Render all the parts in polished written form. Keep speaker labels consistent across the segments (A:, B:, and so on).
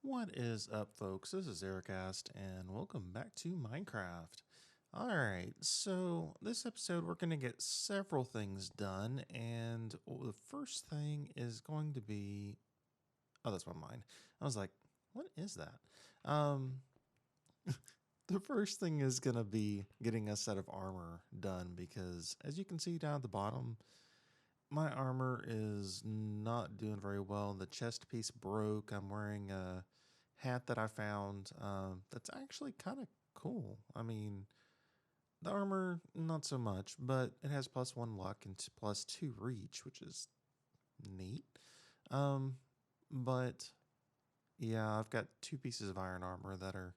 A: What is up, folks? This is Ericast, and welcome back to Minecraft. Alright, so this episode we're going to get several things done, and the first thing is going to be... Oh, that's my mind. I was like, what is that? The first thing is going to be getting a set of armor done, because as you can see down at the bottom, my armor is not doing very well. The chest piece broke. I'm wearing a hat that I found that's actually kind of cool. I mean, the armor, not so much, but it has +1 luck and +2 reach, which is neat. But yeah, I've got 2 pieces of iron armor that are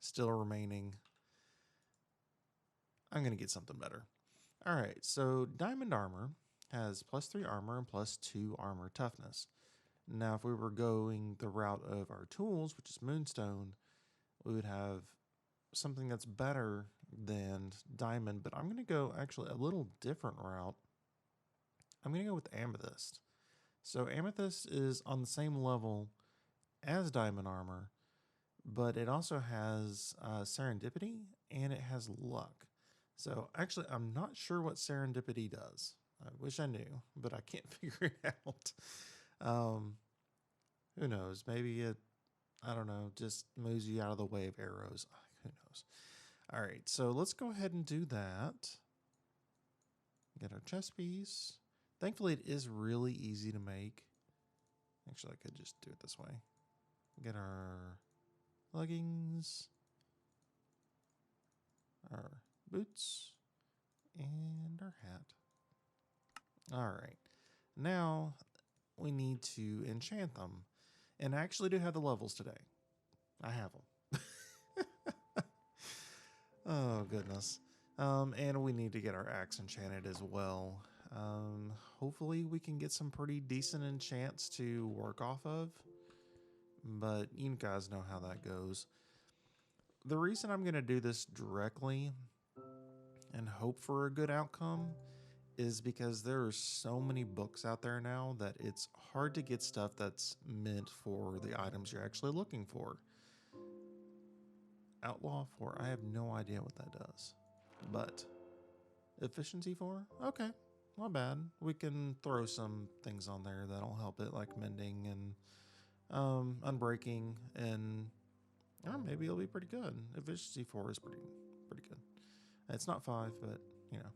A: still remaining. I'm going to get something better. All right, so diamond armor has +3 armor and +2 armor toughness. Now, if we were going the route of our tools, which is moonstone, we would have something that's better than diamond, but I'm going to go actually a little different route. I'm going to go with amethyst. So amethyst is on the same level as diamond armor, but it also has serendipity and it has luck. So actually, I'm not sure what serendipity does. I wish I knew, but I can't figure it out. Who knows? Maybe it, I don't know, just moves you out of the way of arrows. Who knows? All right, so let's go ahead and do that. Get our chest piece. Thankfully, it is really easy to make. Actually, I could just do it this way. Get our leggings, our boots, and our hat. All right, now we need to enchant them. And I actually do have the levels today. I have them. Oh, goodness. And we need to get our axe enchanted as well. Hopefully we can get some pretty decent enchants to work off of. But you guys know how that goes. The reason I'm going to do this directly and hope for a good outcome is because there are so many books out there now that it's hard to get stuff that's meant for the items you're actually looking for. Outlaw 4, I have no idea what that does. But efficiency 4? Okay, not bad. We can throw some things on there that'll help it, like mending and unbreaking, and maybe it'll be pretty good. Efficiency 4 is pretty good. It's not 5, but you know,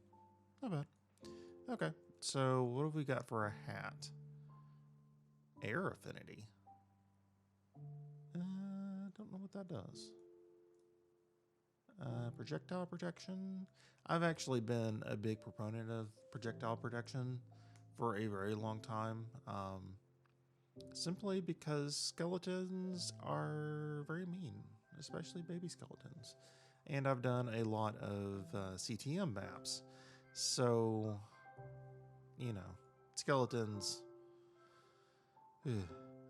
A: not bad. Okay, so what have we got for a hat? Air affinity. Don't know what that does. Projectile protection. I've actually been a big proponent of projectile protection for a very long time. Simply because skeletons are very mean, especially baby skeletons. And I've done a lot of CTM maps. So, you know, skeletons.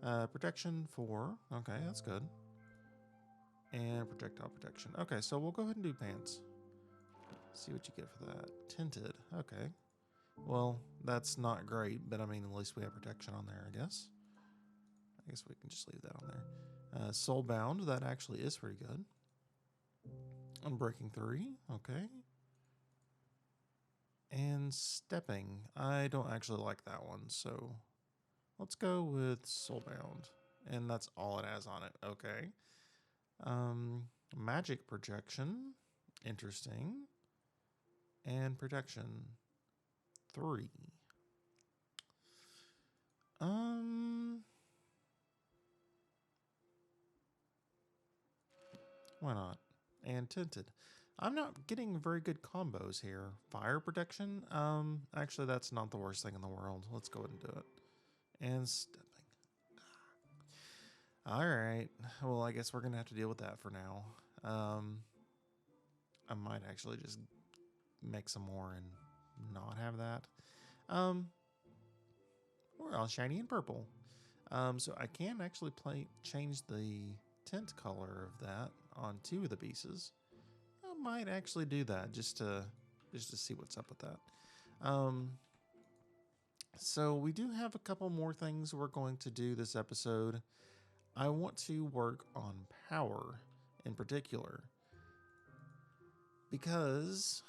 A: Protection 4. Okay, that's good. And projectile protection. Okay, so we'll go ahead and do pants. See what you get for that. Tinted. Okay. Well, that's not great, but I mean, at least we have protection on there, I guess. I guess we can just leave that on there. Soulbound. That actually is pretty good. Unbreaking 3. Okay. And stepping. I don't actually like that one, so let's go with Soulbound. And that's all it has on it. Okay. Magic projection. Interesting. And protection 3. Why not? And tinted. I'm not getting very good combos here. Fire protection? Actually that's not the worst thing in the world. Let's go ahead and do it. And stepping. Alright. Well, I guess we're gonna have to deal with that for now. I might actually just make some more and not have that. We're all shiny and purple. So I can actually change the tint color of that on 2 of the pieces. I might actually do that just to see what's up with that. So we do have a couple more things we're going to do this episode. I want to work on power in particular because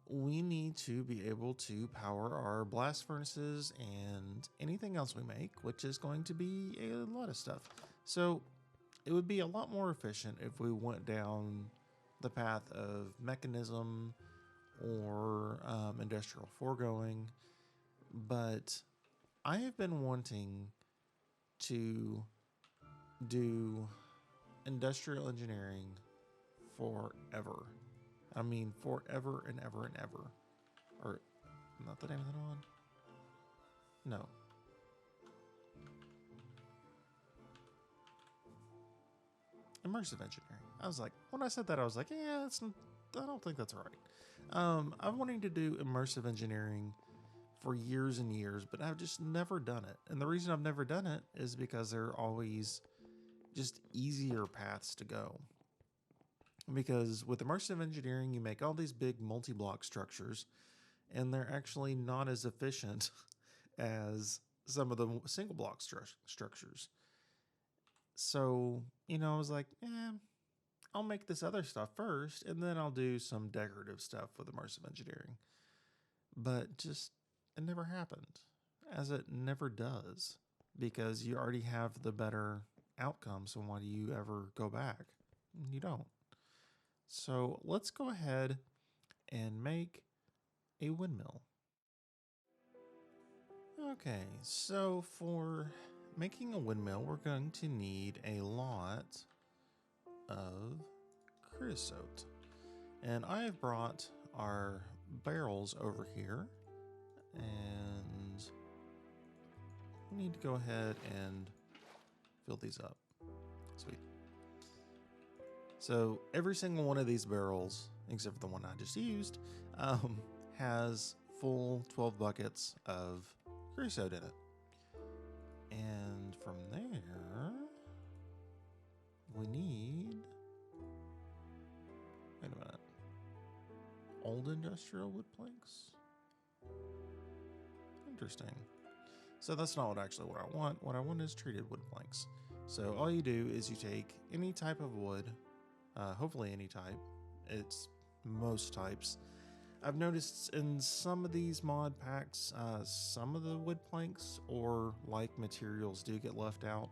A: we need to be able to power our blast furnaces and anything else we make, which is going to be a lot of stuff. So it would be a lot more efficient if we went down the path of mechanism or industrial foregoing. But I have been wanting to do industrial engineering forever. I mean, forever and ever and ever. Or, not the name of that one? No. Immersive engineering. I was like, when I said that, I was like, yeah, I don't think that's right. I'm wanting to do immersive engineering for years and years, but I've just never done it. And the reason I've never done it is because there are always just easier paths to go. Because with immersive engineering, you make all these big multi-block structures, and they're actually not as efficient as some of the single block structures. So, I was like, I'll make this other stuff first, and then I'll do some decorative stuff with immersive engineering. But just, it never happened, as it never does, because you already have the better outcome, so why do you ever go back? You don't. So let's go ahead and make a windmill. Okay, so for making a windmill, we're going to need a lot of creosote. And I have brought our barrels over here, and we need to go ahead and fill these up. Sweet. So every single one of these barrels, except for the one I just used, has full 12 buckets of creosote in it. And from there, we need, wait a minute, old industrial wood planks? Interesting. So that's not what I want. What I want is treated wood planks. So all you do is you take any type of wood, hopefully any type. It's most types. I've noticed in some of these mod packs, some of the wood planks or like materials do get left out,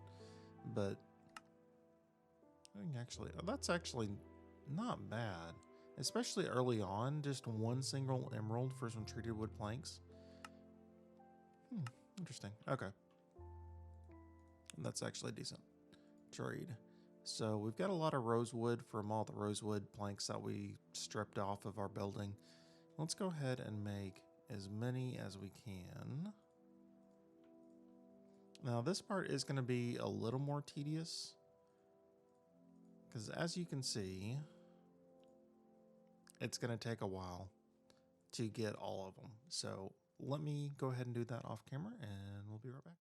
A: but I think that's actually not bad, especially early on. Just one single emerald for some treated wood planks. Interesting. Okay, that's actually decent trade. So we've got a lot of rosewood from all the rosewood planks that we stripped off of our building. Let's go ahead and make as many as we can. Now this part is going to be a little more tedious because as you can see, it's going to take a while to get all of them. So let me go ahead and do that off camera and we'll be right back.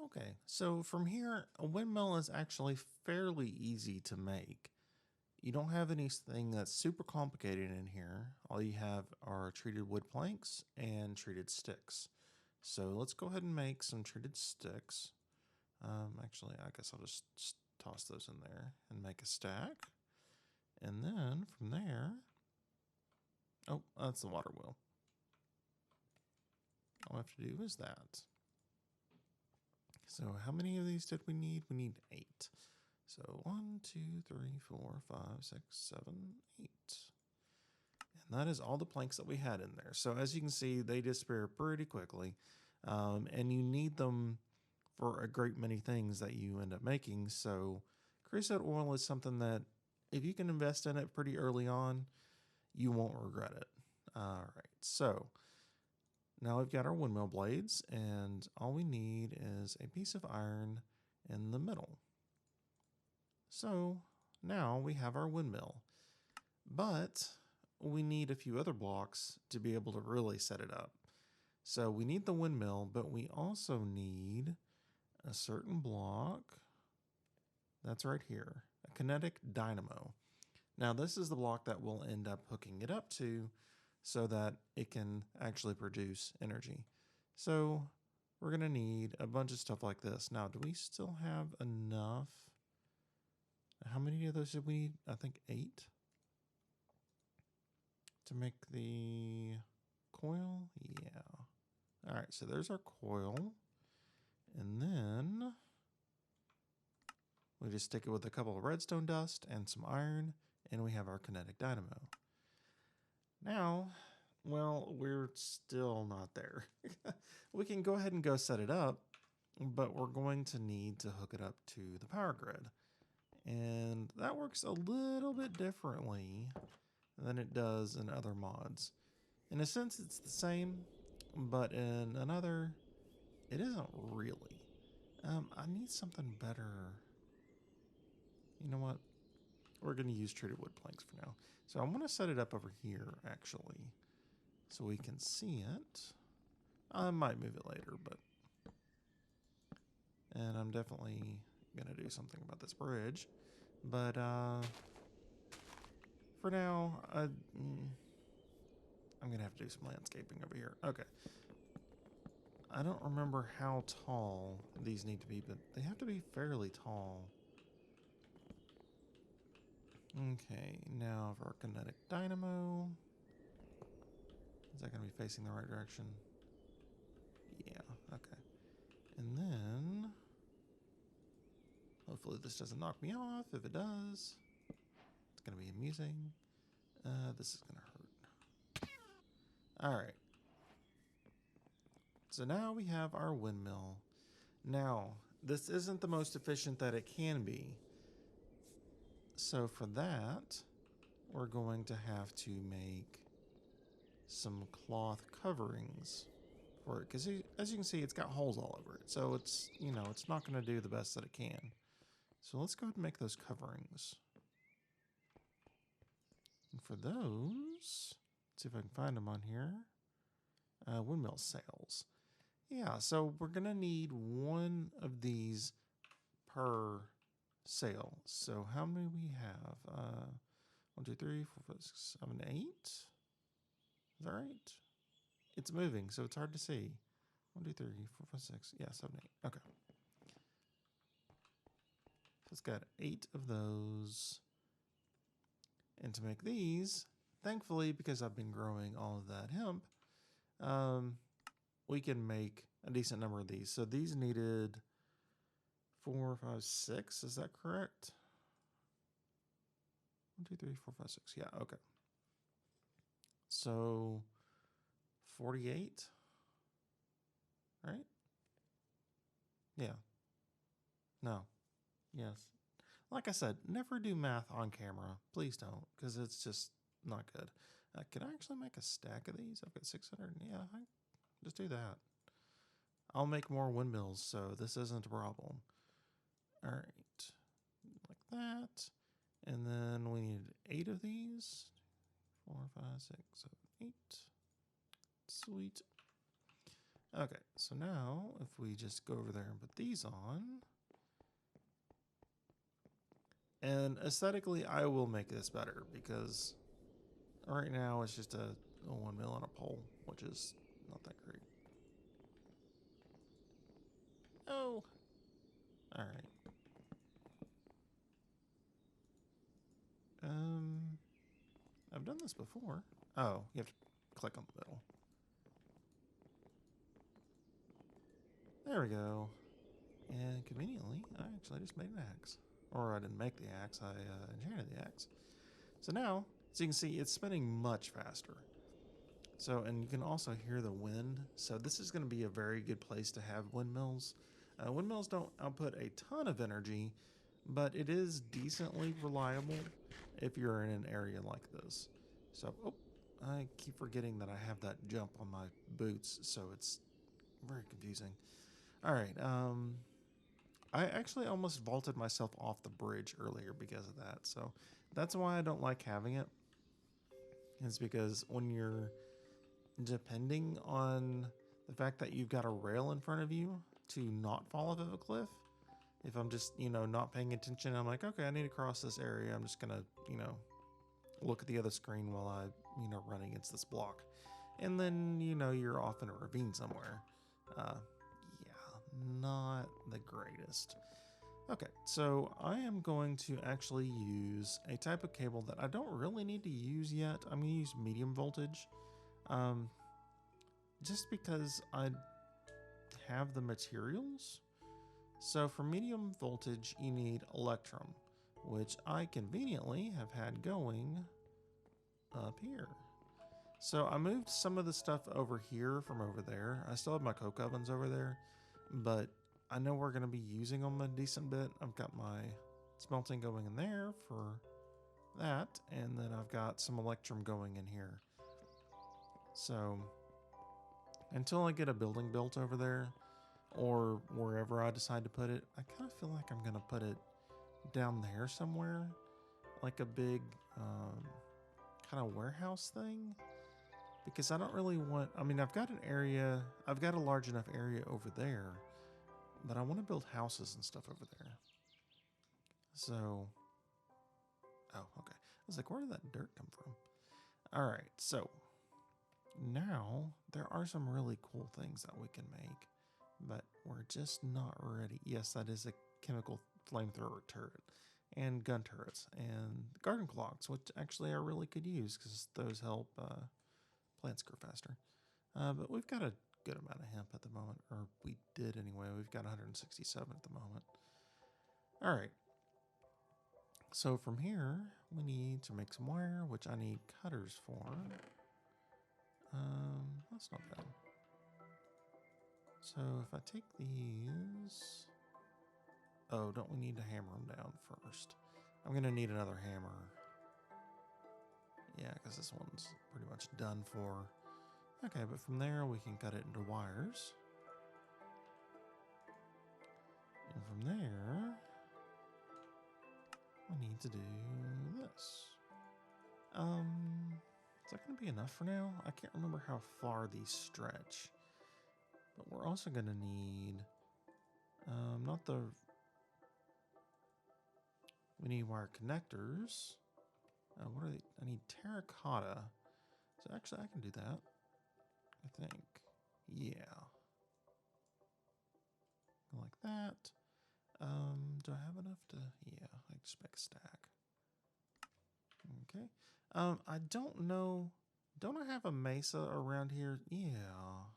A: Okay, so from here, a windmill is actually fairly easy to make. You don't have anything that's super complicated in here. All you have are treated wood planks and treated sticks. So let's go ahead and make some treated sticks. Actually, I guess I'll just toss those in there and make a stack. And then from there, oh, that's the water wheel. All I have to do is that. So how many of these did we need? We need 8. So 1, 2, 3, 4, 5, 6, 7, 8. And that is all the planks that we had in there. So as you can see, they disappear pretty quickly. And you need them for a great many things that you end up making. So creosote oil is something that if you can invest in it pretty early on, you won't regret it. All right, so now we've got our windmill blades, and all we need is a piece of iron in the middle. So now we have our windmill, but we need a few other blocks to be able to really set it up. So we need the windmill, but we also need a certain block that's right here, a kinetic dynamo. Now this is the block that we'll end up hooking it up to so that it can actually produce energy. So we're going to need a bunch of stuff like this. Now, do we still have enough? How many of those did we need? I think 8 to make the coil. Yeah. All right, so there's our coil. And then we just stick it with a couple of redstone dust and some iron, and we have our kinetic dynamo. Now, well, we're still not there. We can go ahead and go set it up, but we're going to need to hook it up to the power grid. And that works a little bit differently than it does in other mods. In a sense, it's the same, but in another, it isn't really. I need something better. You know what? We're going to use treated wood planks for now. So I want to set it up over here, actually, so we can see it. I might move it later, but... And I'm definitely going to do something about this bridge. But for now, I'm going to have to do some landscaping over here. Okay. I don't remember how tall these need to be, but they have to be fairly tall. Okay, now for our kinetic dynamo. Is that going to be facing the right direction? Yeah, okay. And then, hopefully this doesn't knock me off. If it does, it's going to be amusing. This is going to hurt. All right. So now we have our windmill. Now, this isn't the most efficient that it can be. So for that, we're going to have to make some cloth coverings for it. Because as you can see, it's got holes all over it. So it's, you know, it's not going to do the best that it can. So let's go ahead and make those coverings. And for those, let's see if I can find them on here. Windmill sails. Yeah, so we're going to need one of these per sail. So how many we have? 1, 2, 3, 4, 5, 6, 7, 8. Is that right? It's moving, so it's hard to see. 1, 2, 3, 4, 5, 6. Yeah, 7, 8. Okay. So it's got 8 of those. And to make these, thankfully, because I've been growing all of that hemp, we can make a decent number of these. So these needed 4, 5, 6. Is that correct? 1, 2, 3, 4, 5, 6. Yeah, okay. So 48, right? Yeah. No. Yes. Like I said, never do math on camera. Please don't, because it's just not good. Can I actually make a stack of these? I've got 600. Yeah, just do that. I'll make more windmills, so this isn't a problem. All right. Like that. And then we need 8 of these. 4, 5, 6, 7, 8. Sweet. Okay, so now if we just go over there and put these on. And aesthetically, I will make this better because right now it's just a windmill on a pole, which is not that great. Oh. All right. I've done this before. Oh, you have to click on the middle. There we go. And conveniently, I actually just made an axe. Or I didn't make the axe, I enchanted the axe. So now, as you can see, it's spinning much faster. So, and you can also hear the wind. So this is going to be a very good place to have windmills. Windmills don't output a ton of energy, but it is decently reliable if you're in an area like this. So, oh, I keep forgetting that I have that jump on my boots, so it's very confusing. All right, I actually almost vaulted myself off the bridge earlier because of that, so that's why I don't like having it. It's because when you're depending on the fact that you've got a rail in front of you to not fall off of a cliff, if I'm just, not paying attention, I'm like, okay, I need to cross this area. I'm just going to, look at the other screen while I, run against this block. And then, you're off in a ravine somewhere. not the greatest. Okay, so I am going to actually use a type of cable that I don't really need to use yet. I'm going to use medium voltage, um, just because I have the materials. So for medium voltage, you need electrum, which I conveniently have had going up here. So I moved some of the stuff over here from over there. I still have my coke ovens over there, but I know we're going to be using them a decent bit. I've got my smelting going in there for that, and then I've got some electrum going in here. So until I get a building built over there, or wherever I decide to put it, I kind of feel like I'm going to put it down there somewhere, like a big kind of warehouse thing. Because I don't really want, I mean, I've got a large enough area over there, but I want to build houses and stuff over there. So, oh, okay. I was like, where did that dirt come from? All right, so now there are some really cool things that we can make, but we're just not ready. Yes, that is a chemical flamethrower turret, and gun turrets, and garden clocks, which actually I really could use because those help plants grow faster. But we've got a good amount of hemp at the moment, or we did anyway. We've got 167 at the moment. All right. So from here, we need to make some wire, which I need cutters for. That's not bad. So if I take these, oh, don't we need to hammer them down first? I'm gonna need another hammer. Yeah, because this one's pretty much done for. Okay, but from there we can cut it into wires. And from there, I need to do this. Is that going to be enough for now? I can't remember how far these stretch. But we're also going to need, not the, we need wire connectors. What are they? I need terracotta. So actually I can do that, I think. Yeah. Like that. Do I have enough to, yeah, I just make a stack. Okay. I don't know. Don't I have a mesa around here? Yeah.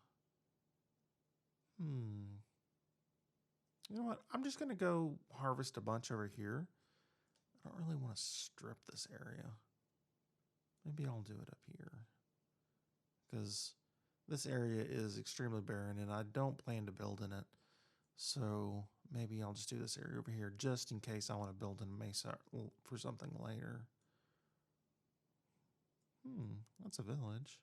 A: You know what? I'm just going to go harvest a bunch over here. I don't really want to strip this area. Maybe I'll do it up here. Because this area is extremely barren and I don't plan to build in it. So maybe I'll just do this area over here just in case I want to build in a mesa for something later. That's a village.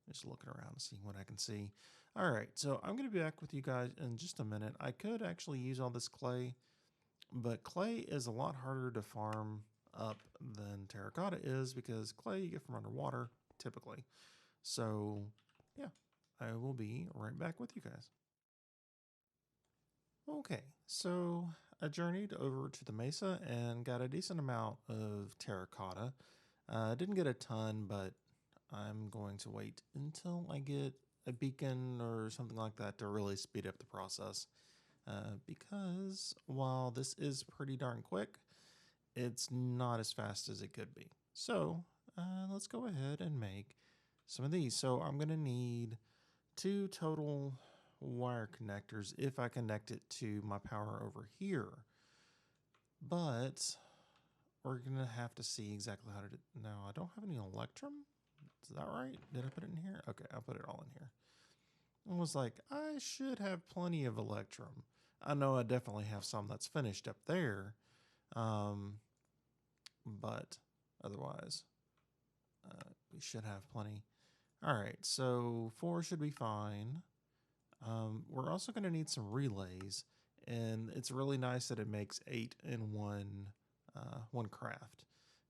A: Just looking around and seeing what I can see. All right, so I'm going to be back with you guys in just a minute. I could actually use all this clay, but clay is a lot harder to farm up than terracotta is because clay you get from underwater, typically. So, yeah, I will be right back with you guys. Okay, so I journeyed over to the mesa and got a decent amount of terracotta. Didn't get a ton, but I'm going to wait until I get a beacon or something like that to really speed up the process. Because while this is pretty darn quick, it's not as fast as it could be. So let's go ahead and make some of these. So I'm going to need 2 total wire connectors if I connect it to my power over here. But we're going to have to see exactly how to do it. Now, I don't have any electrum. Is that right? Did I put it in here? Okay, I'll put it all in here. I was like, I should have plenty of electrum. I know I definitely have some that's finished up there. But otherwise, we should have plenty. All right, so 4 should be fine. We're also going to need some relays, and it's really nice that it makes 8 in one craft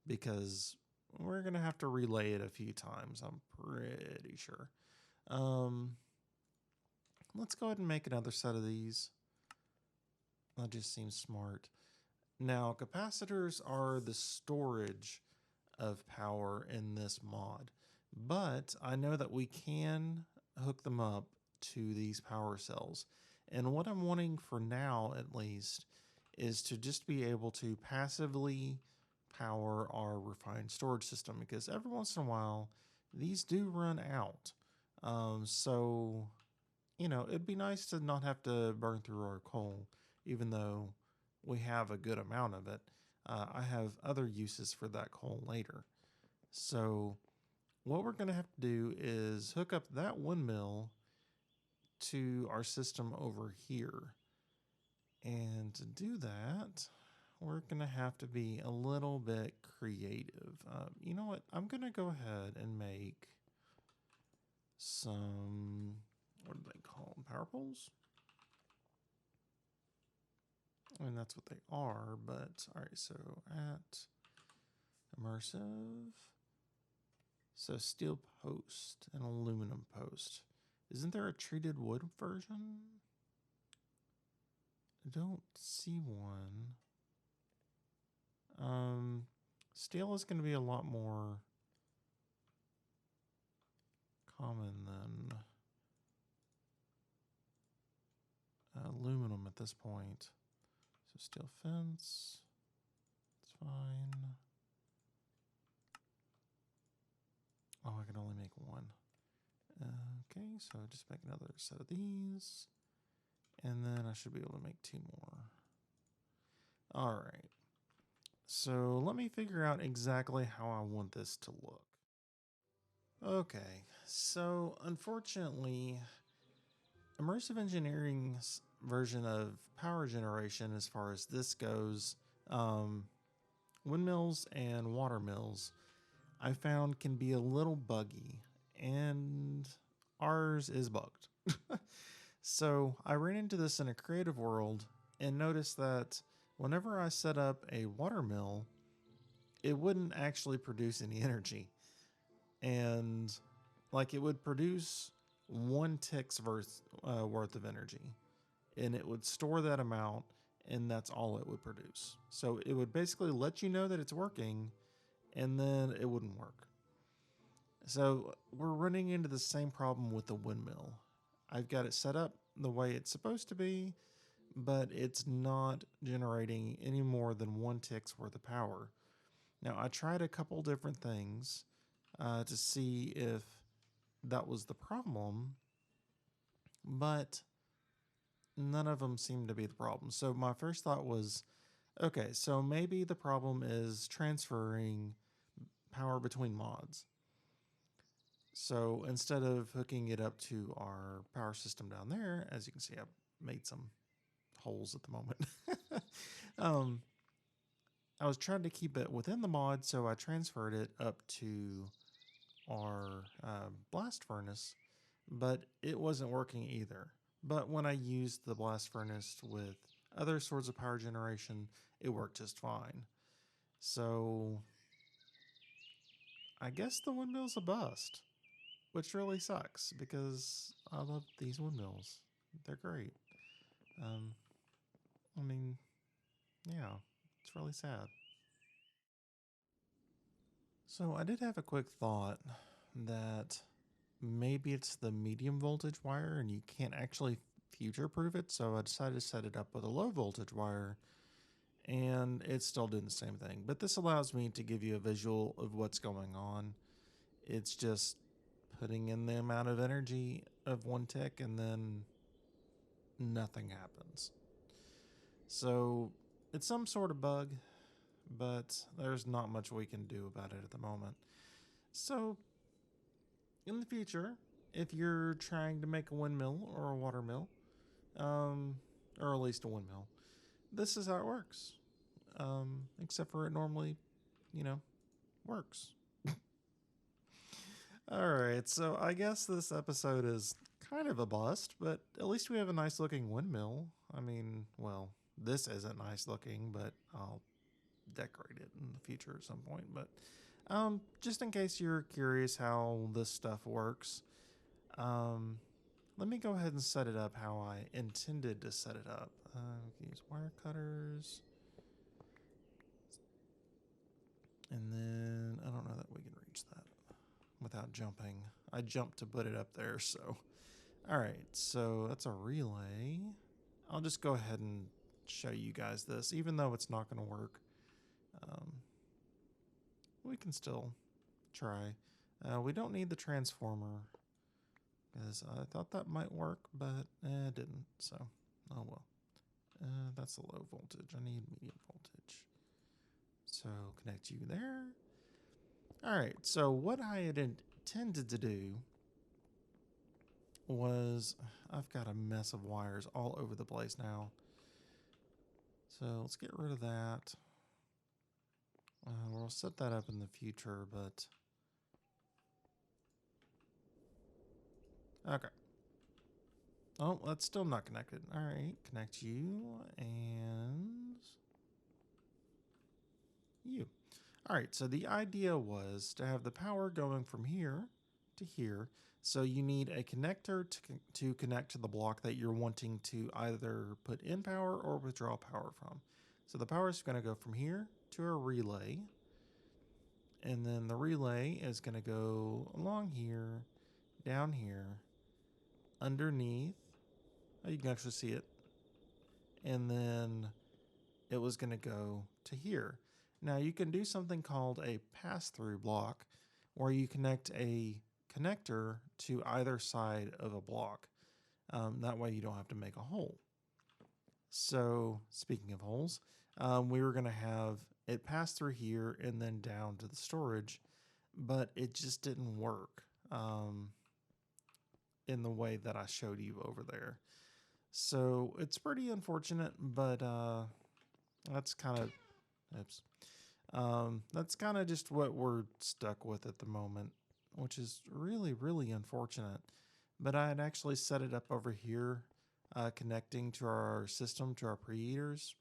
A: because we're going to have to relay it a few times, I'm pretty sure. Let's go ahead and make another set of these. That just seems smart. Now, capacitors are the storage of power in this mod, but I know that we can hook them up to these power cells. And what I'm wanting for now, at least, is to just be able to passively power our refined storage system because every once in a while these do run out. So, it'd be nice to not have to burn through our coal, even though we have a good amount of it. I have other uses for that coal later. So, what we're going to have to do is hook up that windmill to our system over here. And to do that, we're going to have to be a little bit creative. You know what? I'm going to go ahead and make some, what do they call them? Power poles? I mean, that's what they are, but all right, so at immersive, so steel post and aluminum post. Isn't there a treated wood version? I don't see one. Steel is going to be a lot more common than aluminum at this point. So steel fence, it's fine. Oh, I can only make one. Okay, so just make another set of these. And then I should be able to make 2 more. All right. So let me figure out exactly how I want this to look. Okay, so unfortunately, immersive engineering's version of power generation, as far as this goes, windmills and water mills, I found can be a little buggy, and ours is bugged. So I ran into this in a creative world and noticed that whenever I set up a water mill, it wouldn't actually produce any energy. And like it would produce 1 tick's worth of energy, and it would store that amount, and that's all it would produce. So it would basically let you know that it's working, and then it wouldn't work. So we're running into the same problem with the windmill. I've got it set up the way it's supposed to be, but it's not generating any more than 1 tick's worth of power. Now, I tried a couple different things to see if that was the problem, but none of them seemed to be the problem. So my first thought was, okay, so maybe the problem is transferring power between mods. So instead of hooking it up to our power system down there, as you can see, I've made some holes at the moment. um, I was trying to keep it within the mod, so I transferred it up to our blast furnace, but it wasn't working either. But when I used the blast furnace with other sorts of power generation, it worked just fine. So I guess the windmill's a bust, which really sucks because I love these windmills. They're great. Um, I mean, yeah, it's really sad. So I did have a quick thought that maybe it's the medium voltage wire and you can't actually future proof it. So I decided to set it up with a low voltage wire, and it's still doing the same thing. But this allows me to give you a visual of what's going on. It's just putting in the amount of energy of 1 tick and then nothing happens. So it's some sort of bug, but there's not much we can do about it at the moment. So in the future, if you're trying to make a windmill or a water mill, or at least a windmill, this is how it works. Except for it normally, you know, works. All right, so I guess this episode is kind of a bust, but at least we have a nice looking windmill. I mean, well, this isn't nice looking, but I'll decorate it in the future at some point. But just in case you're curious how this stuff works, let me go ahead and set it up how I intended to set it up. We can use wire cutters. And then I don't know that we can reach that without jumping. I jumped to put it up there, so All right, so that's a relay. I'll just go ahead and show you guys this, even though it's not going to work. Um, we can still try. We don't need the transformer because I thought that might work, but it didn't. So, oh well. That's a low voltage. I need medium voltage. So connect you there. All right. So what I had intended to do was I've got a mess of wires all over the place now. So let's get rid of that. We'll set that up in the future, but okay. Oh, that's still not connected. All right, connect you and you. All right, so the idea was to have the power going from here to here. So you need a connector to connect to the block that you're wanting to either put in power or withdraw power from. So the power is going to go from here to a relay. And then the relay is going to go along here, down here, underneath. Oh, you can actually see it. And then it was going to go to here. Now you can do something called a pass-through block where you connect a connector to either side of a block. That way you don't have to make a hole. So speaking of holes, we were going to have it pass through here and then down to the storage, but it just didn't work in the way that I showed you over there. So it's pretty unfortunate, but that's kind of, oops. That's kind of just what we're stuck with at the moment, which is really, really unfortunate. But I had actually set it up over here, connecting to our system, to our preheaters,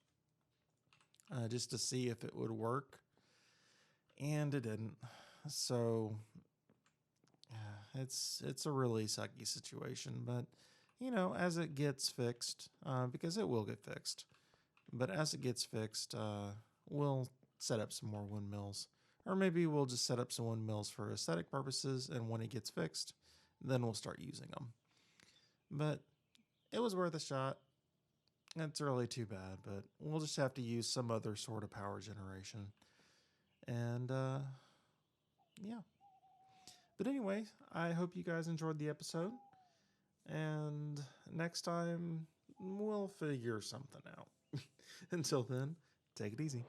A: just to see if it would work. And it didn't. So it's a really sucky situation. But, you know, as it gets fixed, because it will get fixed, but as it gets fixed, we'll set up some more windmills. Or maybe we'll just set up some windmills for aesthetic purposes, and when it gets fixed, then we'll start using them. But it was worth a shot. It's really too bad, but we'll just have to use some other sort of power generation. And yeah. But anyway, I hope you guys enjoyed the episode. And next time, we'll figure something out. Until then, take it easy.